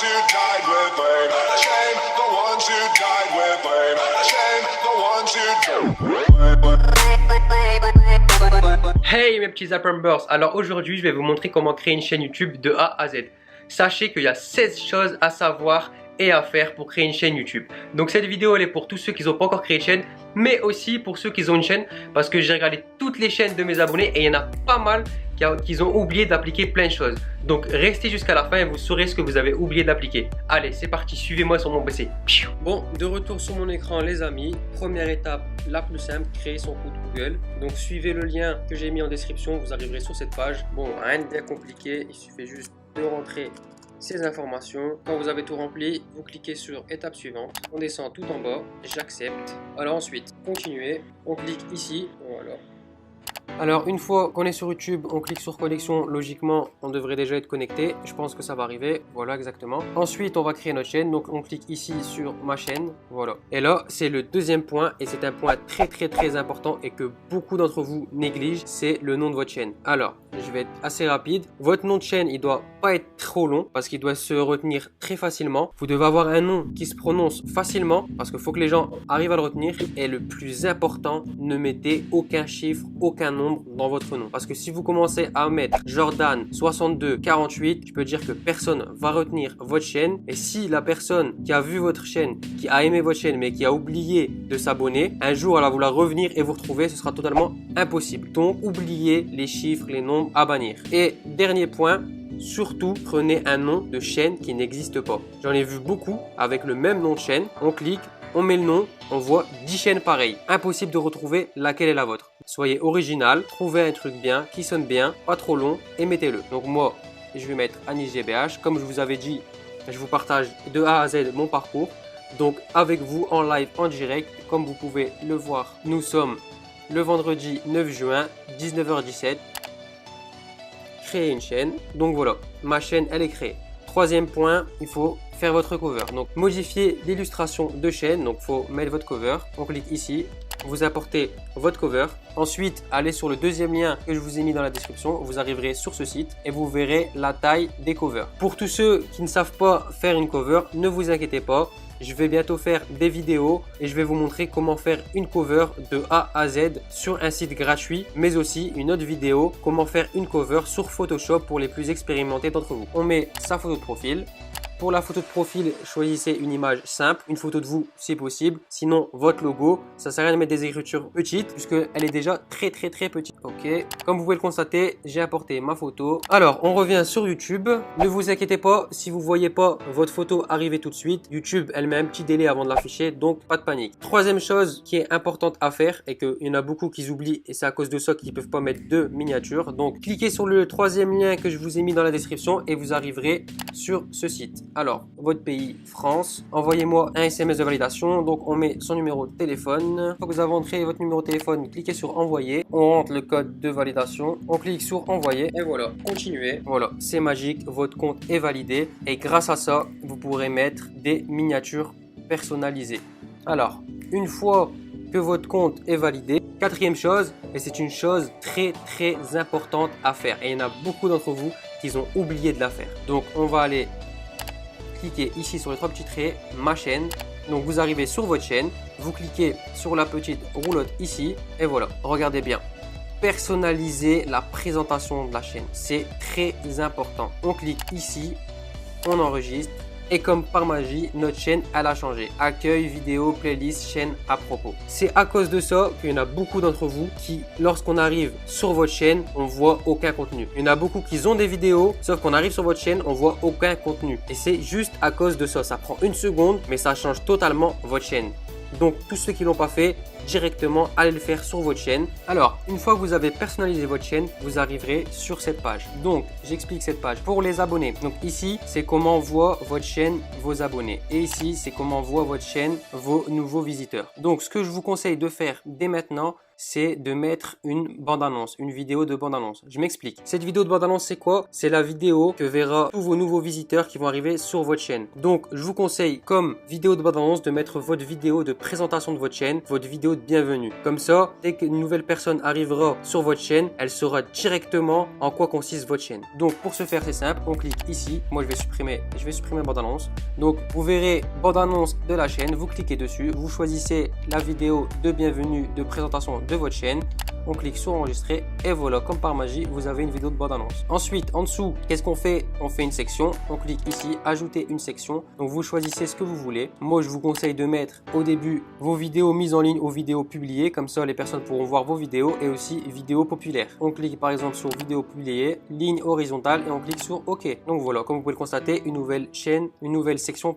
ones who died with blame. Shame the ones who died with blame. Shame the ones who Hey mes petits Zappers, alors aujourd'hui je vais vous montrer comment créer une chaîne YouTube de A à Z. Sachez qu'il y a 16 choses à savoir et à faire pour créer une chaîne YouTube. Donc cette vidéo elle est pour tous ceux qui n'ont pas encore créé de chaîne, mais aussi pour ceux qui ont une chaîne, parce que j'ai regardé toutes les chaînes de mes abonnés et il y en a pas mal qui ont oublié d'appliquer plein de choses. Donc restez jusqu'à la fin et vous saurez ce que vous avez oublié d'appliquer. Allez, c'est parti, suivez-moi sur mon PC. Bon, de retour sur mon écran les amis. Première étape, la plus simple, créer son compte Google. Donc suivez le lien que j'ai mis en description, vous arriverez sur cette page. Bon, rien de bien compliqué, il suffit juste de rentrer ces informations. Quand vous avez tout rempli, vous cliquez sur étape suivante. On descend tout en bas, j'accepte. Alors ensuite, continuer. On clique ici, voilà. Alors une fois qu'on est sur YouTube, on clique sur connexion, logiquement on devrait déjà être connecté, je pense que ça va arriver, voilà exactement. Ensuite on va créer notre chaîne, donc on clique ici sur ma chaîne, voilà. Et là c'est le deuxième point et c'est un point très important et que beaucoup d'entre vous négligent, c'est le nom de votre chaîne. Alors je vais être assez rapide, votre nom de chaîne il doit pas être trop long parce qu'il doit se retenir très facilement. Vous devez avoir un nom qui se prononce facilement parce qu'il faut que les gens arrivent à le retenir. Et le plus important, ne mettez aucun chiffre, aucun nombre dans votre nom, parce que si vous commencez à mettre Jordan 62 48, je peux dire que personne va retenir votre chaîne. Et si la personne qui a vu votre chaîne, qui a aimé votre chaîne mais qui a oublié de s'abonner, un jour elle va vouloir revenir et vous retrouver, ce sera totalement impossible. Donc oubliez les chiffres, les nombres à bannir. Et dernier point, surtout prenez un nom de chaîne qui n'existe pas. J'en ai vu beaucoup avec le même nom de chaîne, on clique, on met le nom, on voit 10 chaînes pareilles. Impossible de retrouver laquelle est la vôtre. Soyez original, trouvez un truc bien, qui sonne bien, pas trop long et mettez-le. Donc moi, je vais mettre Anis GBH. Comme je vous avais dit, je vous partage de A à Z mon parcours. Donc avec vous en live, en direct, comme vous pouvez le voir, nous sommes le vendredi 9 juin, 19h17. Créer une chaîne. Donc voilà, ma chaîne, elle est créée. Troisième point, il faut faire votre cover. Donc modifier l'illustration de chaîne. Donc il faut mettre votre cover. On clique ici. Vous apportez votre cover. Ensuite, allez sur le deuxième lien que je vous ai mis dans la description. Vous arriverez sur ce site et vous verrez la taille des covers. Pour tous ceux qui ne savent pas faire une cover, ne vous inquiétez pas. Je vais bientôt faire des vidéos et je vais vous montrer comment faire une cover de A à Z sur un site gratuit, mais aussi une autre vidéo, comment faire une cover sur Photoshop pour les plus expérimentés d'entre vous. On met sa photo de profil. Pour la photo de profil, choisissez une image simple, une photo de vous si possible. Sinon, votre logo, ça sert à rien de mettre des écritures petites puisqu'elle est déjà très petite. Ok, comme vous pouvez le constater, j'ai apporté ma photo. Alors, on revient sur YouTube. Ne vous inquiétez pas, si vous ne voyez pas votre photo arriver tout de suite, YouTube, elle met un petit délai avant de l'afficher, donc pas de panique. Troisième chose qui est importante à faire et qu'il y en a beaucoup qui oublient et c'est à cause de ça qu'ils ne peuvent pas mettre de miniature. Donc, cliquez sur le troisième lien que je vous ai mis dans la description et vous arriverez sur ce site. Alors, votre pays, France, envoyez-moi un SMS de validation. Donc, on met son numéro de téléphone. Une fois que vous avez entré votre numéro de téléphone, cliquez sur envoyer. On rentre le code de validation. On clique sur envoyer. Et voilà, continuez. Voilà, c'est magique. Votre compte est validé. Et grâce à ça, vous pourrez mettre des miniatures personnalisées. Alors, une fois que votre compte est validé, quatrième chose, et c'est une chose très importante à faire. Et il y en a beaucoup d'entre vous qui ont oublié de la faire. Donc, on va aller cliquez ici sur les trois petits traits, ma chaîne. Donc vous arrivez sur votre chaîne, vous cliquez sur la petite roulotte ici et voilà, regardez bien. Personnalisez la présentation de la chaîne, c'est très important. On clique ici, on enregistre et comme par magie, notre chaîne elle a changé. Accueil, vidéo, playlist, chaîne à propos. C'est à cause de ça qu'il y en a beaucoup d'entre vous qui, lorsqu'on arrive sur votre chaîne, on voit aucun contenu. Il y en a beaucoup qui ont des vidéos, sauf qu'on arrive sur votre chaîne, on voit aucun contenu. Et c'est juste à cause de ça. Ça prend une seconde, mais ça change totalement votre chaîne. Donc tous ceux qui ne l'ont pas fait, directement allez le faire sur votre chaîne. Alors une fois que vous avez personnalisé votre chaîne, vous arriverez sur cette page. Donc j'explique cette page pour les abonnés. Donc ici c'est comment voit votre chaîne vos abonnés et ici c'est comment voit votre chaîne vos nouveaux visiteurs. Donc ce que je vous conseille de faire dès maintenant, c'est de mettre une bande-annonce, une vidéo de bande-annonce. Je m'explique. Cette vidéo de bande-annonce, c'est quoi? C'est la vidéo que verra tous vos nouveaux visiteurs qui vont arriver sur votre chaîne. Donc, je vous conseille, comme vidéo de bande-annonce, de mettre votre vidéo de présentation de votre chaîne, votre vidéo de bienvenue. Comme ça, dès qu'une nouvelle personne arrivera sur votre chaîne, elle saura directement en quoi consiste votre chaîne. Donc, pour ce faire, c'est simple. On clique ici. Moi, je vais supprimer bande-annonce. Donc, vous verrez bande-annonce de la chaîne. Vous cliquez dessus. Vous choisissez la vidéo de bienvenue, de présentation de votre chaîne. On clique sur enregistrer et voilà, comme par magie, vous avez une vidéo de bande-annonce. Ensuite, en dessous, qu'est-ce qu'on fait? On fait une section. On clique ici, ajouter une section. Donc, vous choisissez ce que vous voulez. Moi, je vous conseille de mettre au début vos vidéos mises en ligne aux vidéos publiées. Comme ça, les personnes pourront voir vos vidéos et aussi vidéos populaires. On clique par exemple sur vidéo publiée, ligne horizontale et on clique sur OK. Donc voilà, comme vous pouvez le constater, une nouvelle section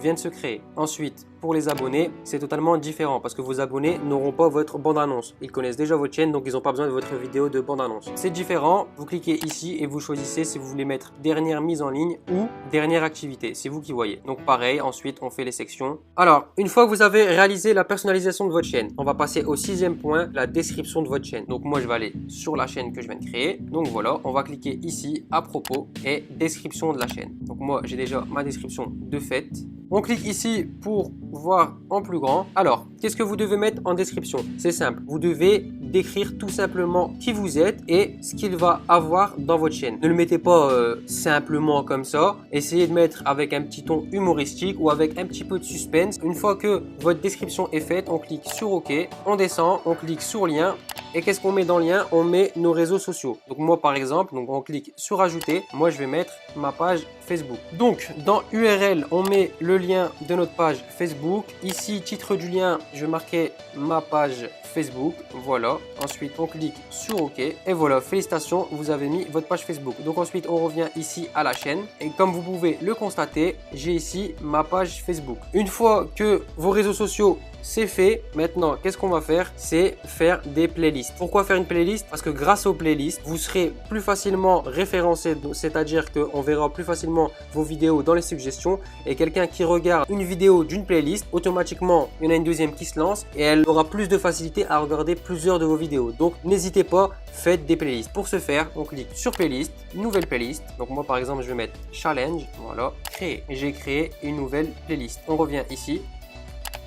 vient de se créer. Ensuite, pour les abonnés, c'est totalement différent parce que vos abonnés n'auront pas votre bande-annonce. Ils connaissent déjà votre chaîne, donc ils n'ont pas besoin de votre vidéo de bande-annonce. C'est différent, vous cliquez ici et vous choisissez si vous voulez mettre dernière mise en ligne ou dernière activité. C'est vous qui voyez. Donc pareil, ensuite on fait les sections. Alors, une fois que vous avez réalisé la personnalisation de votre chaîne, on va passer au 6e point, la description de votre chaîne. Donc moi je vais aller sur la chaîne que je viens de créer. Donc voilà, on va cliquer ici à propos et description de la chaîne. Donc moi j'ai déjà ma description de fait. On clique ici pour voir en plus grand. Alors, qu'est-ce que vous devez mettre en description? C'est simple, vous devez décrire tout simplement qui vous êtes et ce qu'il va avoir dans votre chaîne. Ne le mettez pas simplement comme ça. Essayez de mettre avec un petit ton humoristique ou avec un petit peu de suspense. Une fois que votre description est faite, on clique sur OK, on descend, on clique sur lien. Et qu'est-ce qu'on met dans le lien? On met nos réseaux sociaux. Donc moi par exemple, on clique sur ajouter. Moi je vais mettre ma page Facebook. Donc dans URL, on met le lien de notre page Facebook. Ici, titre du lien, je vais marquer ma page Facebook. Voilà. Ensuite, on clique sur OK. Et voilà, félicitations, vous avez mis votre page Facebook. Donc ensuite, on revient ici à la chaîne. Et comme vous pouvez le constater, j'ai ici ma page Facebook. Une fois que vos réseaux sociaux c'est fait. Maintenant, qu'est-ce qu'on va faire? C'est faire des playlists. Pourquoi faire une playlist? Parce que grâce aux playlists, vous serez plus facilement référencé, c'est-à-dire qu'on verra plus facilement vos vidéos dans les suggestions. Et quelqu'un qui regarde une vidéo d'une playlist, automatiquement, il y en a une deuxième qui se lance et elle aura plus de facilité à regarder plusieurs de vos vidéos. Donc, n'hésitez pas, faites des playlists. Pour ce faire, on clique sur playlist, nouvelle playlist. Donc, moi, par exemple, je vais mettre challenge. Voilà, créer. J'ai créé une nouvelle playlist. On revient ici.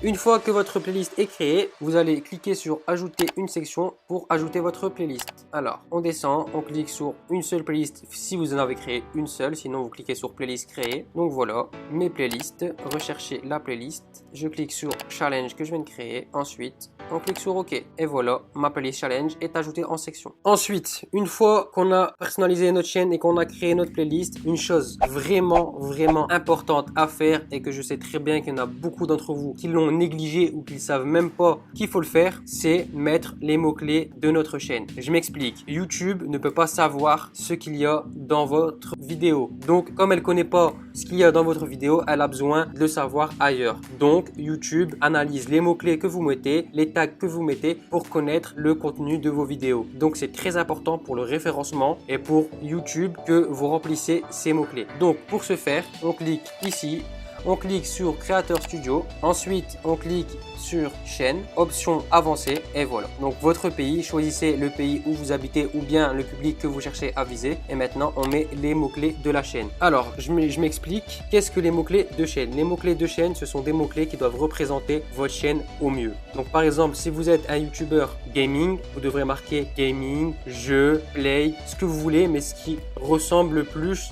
Une fois que votre playlist est créée, vous allez cliquer sur ajouter une section pour ajouter votre playlist. Alors, on descend, on clique sur une seule playlist si vous en avez créé une seule, sinon vous cliquez sur playlist créer. Donc voilà, mes playlists, recherchez la playlist, je clique sur challenge que je viens de créer, ensuite on clique sur OK et voilà, ma playlist challenge est ajoutée en section. Ensuite, une fois qu'on a personnalisé notre chaîne et qu'on a créé notre playlist, une chose vraiment importante à faire et que je sais très bien qu'il y en a beaucoup d'entre vous qui l'ont négligé ou qu'ils savent même pas qu'il faut le faire, c'est mettre les mots-clés de notre chaîne. Je m'explique. YouTube ne peut pas savoir ce qu'il y a dans votre vidéo. Donc, comme elle connaît pas ce qu'il y a dans votre vidéo, elle a besoin de le savoir ailleurs. Donc, YouTube analyse les mots-clés que vous mettez, les tags que vous mettez pour connaître le contenu de vos vidéos. Donc, c'est très important pour le référencement et pour YouTube que vous remplissez ces mots-clés. Donc, pour ce faire, on clique ici. On clique sur Creator Studio, ensuite on clique sur chaîne, option avancée et voilà. Donc votre pays, choisissez le pays où vous habitez ou bien le public que vous cherchez à viser et maintenant on met les mots-clés de la chaîne. Alors je m'explique, qu'est-ce que les mots-clés de chaîne? Les mots-clés de chaîne, ce sont des mots-clés qui doivent représenter votre chaîne au mieux. Donc par exemple, si vous êtes un YouTuber gaming, vous devrez marquer gaming, jeu, play, ce que vous voulez, mais ce qui ressemble le plus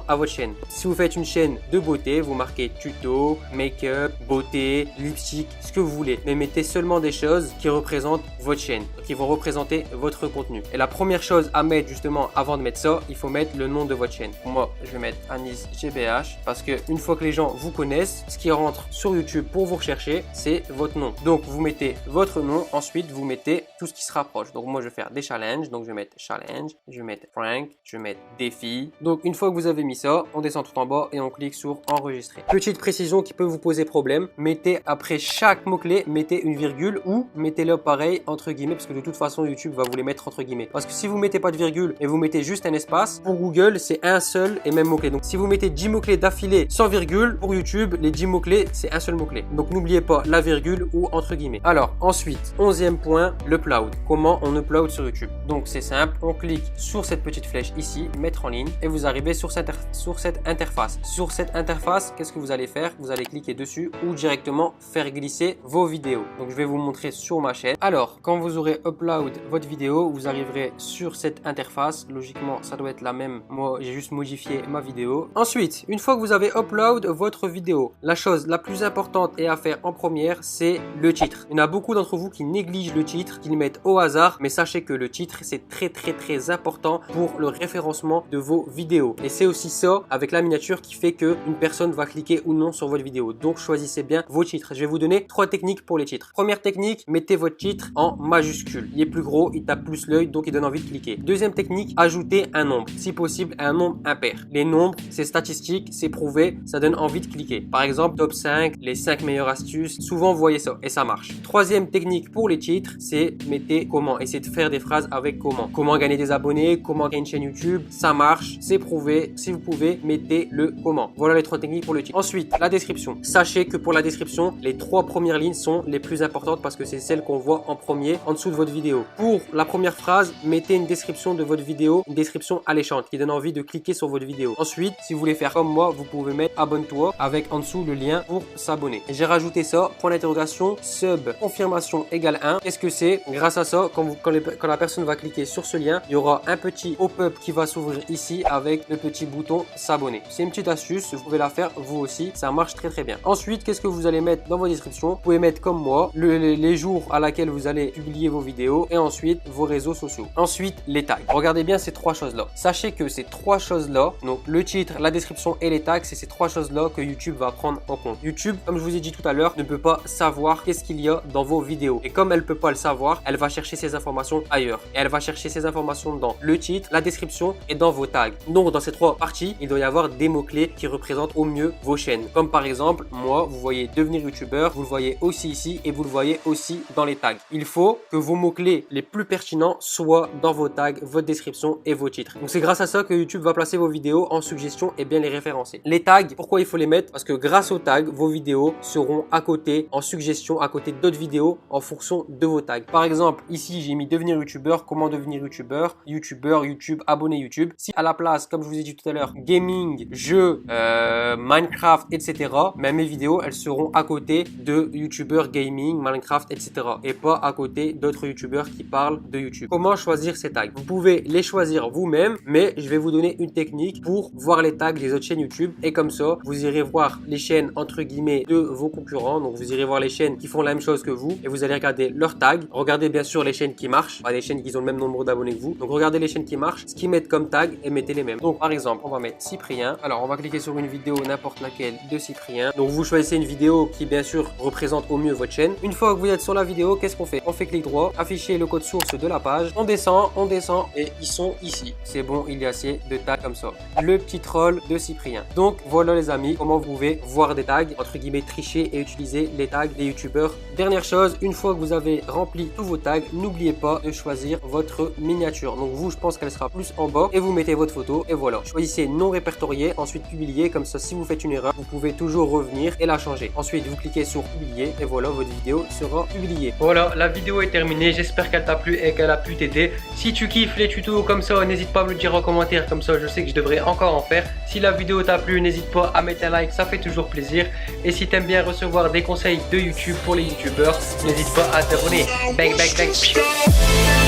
à votre chaîne. Si vous faites une chaîne de beauté, vous marquez tuto, make-up, beauté, lipstick, ce que vous voulez. Mais mettez seulement des choses qui représentent votre chaîne, qui vont représenter votre contenu. Et la première chose à mettre justement avant de mettre ça, il faut mettre le nom de votre chaîne. Pour moi, je vais mettre Anis GBH parce que une fois que les gens vous connaissent, ce qui rentre sur YouTube pour vous rechercher, c'est votre nom. Donc vous mettez votre nom, ensuite vous mettez tout ce qui se rapproche. Donc moi je vais faire des challenges, donc je vais mettre challenge, je vais mettre prank, je vais mettre défi. Donc une fois que vous avez mis ça, on descend tout en bas et on clique sur enregistrer. enregistrer. Petite précision qui peut vous poser problème, mettez après chaque mot-clé, mettez une virgule ou mettez-le pareil entre guillemets parce que de toute façon YouTube va vous les mettre entre guillemets. Parce que si vous mettez pas de virgule et vous mettez juste un espace, pour Google c'est un seul et même mot-clé. Donc si vous mettez 10 mots-clés d'affilée sans virgule, pour YouTube les 10 mots-clés c'est un seul mot-clé. Donc n'oubliez pas la virgule ou entre guillemets. Alors ensuite, 11e point, l'upload. Comment on upload sur YouTube? Donc c'est simple, on clique sur cette petite flèche ici, mettre en ligne et vous arrivez sur cette interface. Sur cette interface, qu'est-ce que vous allez faire? Vous allez cliquer dessus ou directement faire glisser vos vidéos. Donc je vais vous montrer sur ma chaîne. Alors quand vous aurez upload votre vidéo, vous arriverez sur cette interface. Logiquement ça doit être la même. Moi j'ai juste modifié ma vidéo. Ensuite, une fois que vous avez upload votre vidéo, la chose la plus importante et à faire en première, c'est le titre. Il y en a beaucoup d'entre vous qui négligent le titre, qui le mettent au hasard, mais sachez que le titre c'est très important pour le référencement de vos vidéos. Et c'est aussi ça avec la miniature qui fait que une personne va cliquer ou non sur votre vidéo. Donc choisissez bien vos titres. Je vais vous donner 3 techniques pour les titres. Première technique, mettez votre titre en majuscule. Il est plus gros, il tape plus l'œil, donc il donne envie de cliquer. Deuxième technique, ajoutez un nombre. Si possible, un nombre impair. Les nombres, c'est statistique, c'est prouvé, ça donne envie de cliquer. Par exemple, top 5, les 5 meilleures astuces. Souvent, vous voyez ça et ça marche. Troisième technique pour les titres, c'est mettez comment. Essayez de faire des phrases avec comment. Comment gagner des abonnés, comment gagner une chaîne YouTube. Ça marche, c'est prouvé. Si vous pouvez, mettez le comment. Voilà les 3 techniques pour le titre. Ensuite, la description. Sachez que pour la description, les 3 premières lignes sont les plus importantes parce que c'est celles qu'on voit en premier en dessous de votre vidéo. Pour la première phrase, mettez une description de votre vidéo, une description alléchante qui donne envie de cliquer sur votre vidéo. Ensuite, si vous voulez faire comme moi, vous pouvez mettre abonne-toi avec en dessous le lien pour s'abonner. J'ai rajouté ça, point d'interrogation, sub, confirmation égale 1. Qu'est-ce que c'est? Grâce à ça, quand la personne va cliquer sur ce lien, il y aura un petit pop-up qui va s'ouvrir ici avec le petit bouton s'abonner. C'est une petite astuce, vous pouvez la faire vous aussi, ça marche très bien. Ensuite, qu'est-ce que vous allez mettre dans vos descriptions? Vous pouvez mettre comme moi les jours à laquelle vous allez publier vos vidéos et ensuite vos réseaux sociaux. Ensuite, les tags. Regardez bien ces 3 choses-là. Sachez que ces 3 choses-là, donc le titre, la description et les tags, c'est ces 3 choses-là que YouTube va prendre en compte. YouTube, comme je vous ai dit tout à l'heure, ne peut pas savoir qu'est-ce qu'il y a dans vos vidéos. Et comme elle peut pas le savoir, elle va chercher ces informations ailleurs. Et elle va chercher ces informations dans le titre, la description et dans vos tags. Donc dans ces 3 parties, il doit y avoir des mots-clés qui représentent au mieux vos chaînes. Comme par exemple, moi, vous voyez devenir youtubeur, vous le voyez aussi ici et vous le voyez aussi dans les tags. Il faut que vos mots-clés les plus pertinents soient dans vos tags, votre description et vos titres. Donc c'est grâce à ça que YouTube va placer vos vidéos en suggestion et bien les référencer. Les tags, pourquoi il faut les mettre? Parce que grâce aux tags, vos vidéos seront à côté en suggestion, à côté d'autres vidéos en fonction de vos tags. Par exemple, ici j'ai mis devenir youtubeur, comment devenir youtubeur, YouTube, abonné YouTube. Si à la place, comme je vous ai dit tout à l'heure, gaming, jeux, Minecraft, etc. Mais mes vidéos, elles seront à côté de youtubeurs gaming, Minecraft, etc. Et pas à côté d'autres youtubeurs qui parlent de YouTube. Comment choisir ces tags? Vous pouvez les choisir vous-même, mais je vais vous donner une technique pour voir les tags des autres chaînes YouTube. Et comme ça, vous irez voir les chaînes entre guillemets de vos concurrents. Donc vous irez voir les chaînes qui font la même chose que vous et vous allez regarder leurs tags. Regardez bien sûr les chaînes qui marchent, pas les chaînes qui ont le même nombre d'abonnés que vous. Donc regardez les chaînes qui marchent, ce qu'ils mettent comme tag et mettez les mêmes. Donc par exemple, on va mettre Cyprien. Alors on va cliquer sur une vidéo n'importe laquelle de Cyprien. Donc vous choisissez une vidéo qui bien sûr représente au mieux votre chaîne. Une fois que vous êtes sur la vidéo, qu'est-ce qu'on fait? On fait clic droit, afficher le code source de la page. On descend et ils sont ici. C'est bon, il y a assez de tags comme ça. Le petit troll de Cyprien. Donc voilà les amis, comment vous pouvez voir des tags, entre guillemets tricher et utiliser les tags des youtubeurs. Dernière chose, une fois que vous avez rempli tous vos tags, n'oubliez pas de choisir votre miniature. Donc vous, je pense qu'elle sera plus en bas et vous mettez votre photo et voilà. Choisissez non répertorié, ensuite publier, comme ça si vous faites une erreur, vous pouvez toujours revenir et la changer. Ensuite, vous cliquez sur publier et voilà, votre vidéo sera publiée. Voilà, la vidéo est terminée, j'espère qu'elle t'a plu et qu'elle a pu t'aider. Si tu kiffes les tutos comme ça, n'hésite pas à me le dire en commentaire, comme ça je sais que je devrais encore en faire. Si la vidéo t'a plu, n'hésite pas à mettre un like, ça fait toujours plaisir. Et si t'aimes bien recevoir des conseils de YouTube pour les youtubeurs, n'hésite pas à t'abonner. Bang bang bang.